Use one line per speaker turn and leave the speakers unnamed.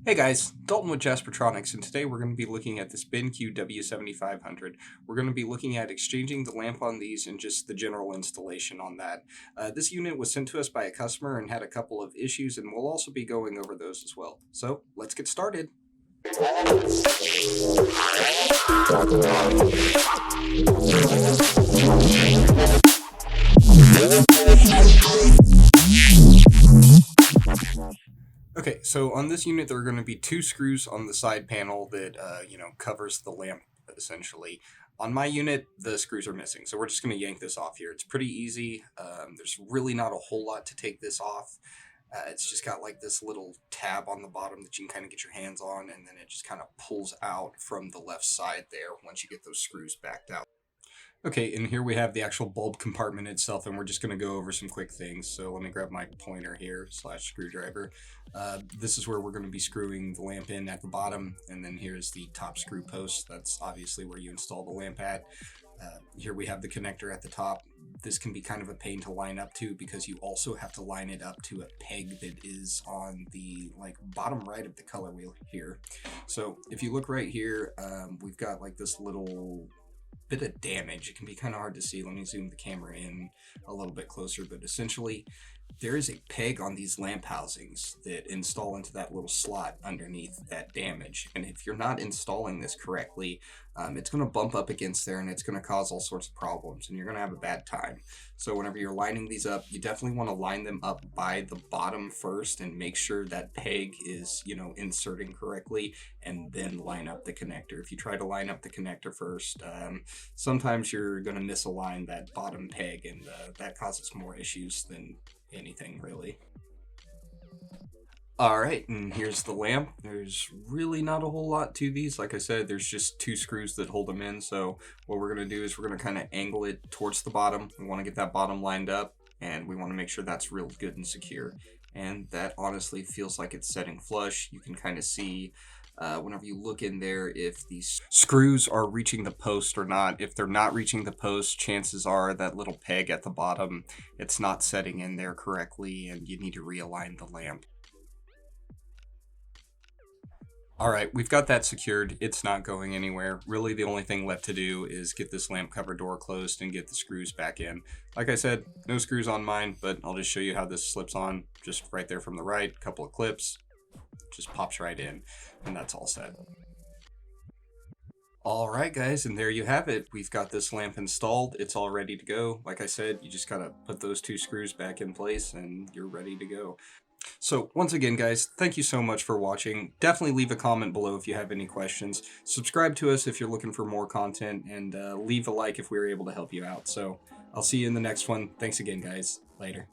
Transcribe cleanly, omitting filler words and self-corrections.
Hey guys, Dalton with Jaspertronics, and today we're going to be looking at this BenQ W7500. We're going to be looking at exchanging the lamp on these and just the general installation on that. This unit was sent to us by a customer and had a couple of issues, and we'll also be going over those as well. So let's get started. Okay, so on this unit, there are going to be two screws on the side panel that, covers the lamp, essentially. On my unit, the screws are missing, so we're just going to yank this off here. It's pretty easy. There's really not a whole lot to take this off. It's just got like this little tab on the bottom that you can kind of get your hands on, and then it just kind of pulls out from the left side there once you get those screws backed out. Okay, and here we have the actual bulb compartment itself, and we're just going to go over some quick things. So let me grab my pointer here / screwdriver. This is where we're going to be screwing the lamp in at the bottom, and then here's the top screw post. That's obviously where you install the lamp at. Here we have the connector at the top. This can be kind of a pain to line up to because you also have to line it up to a peg that is on the bottom right of the color wheel here. So if you look right here, we've got like this little bit of damage. It can be kind of hard to see. Let me zoom the camera in a little bit closer, but essentially there is a peg on these lamp housings that install into that little slot underneath that damage, and if you're not installing this correctly, it's going to bump up against there and it's going to cause all sorts of problems and you're going to have a bad time. So whenever you're lining these up, you definitely want to line them up by the bottom first and make sure that peg is inserting correctly, and then line up the connector. If you try to line up the connector first, sometimes you're going to misalign that bottom peg, and that causes more issues than anything really. Alright, and here's the lamp. There's really not a whole lot to these. Like I said, there's just two screws that hold them in. So what we're going to do is we're going to kind of angle it towards the bottom. We want to get that bottom lined up, and we want to make sure that's real good and secure. And that honestly feels like it's setting flush. You can kind of see whenever you look in there if these screws are reaching the post or not. If they're not reaching the post, chances are that little peg at the bottom, it's not setting in there correctly, and you need to realign the lamp. Alright, we've got that secured. It's not going anywhere. Really, the only thing left to do is get this lamp cover door closed and get the screws back in. Like I said, no screws on mine, but I'll just show you how this slips on. Just right there from the right, a couple of clips, just pops right in, and that's all set. Alright guys, and there you have it. We've got this lamp installed. It's all ready to go. Like I said, you just gotta put those two screws back in place and you're ready to go. So once again guys, thank you so much for watching. Definitely leave a comment below if you have any questions. Subscribe to us if you're looking for more content, and leave a like if we were able to help you out. So I'll see you in the next one. Thanks again guys. Later.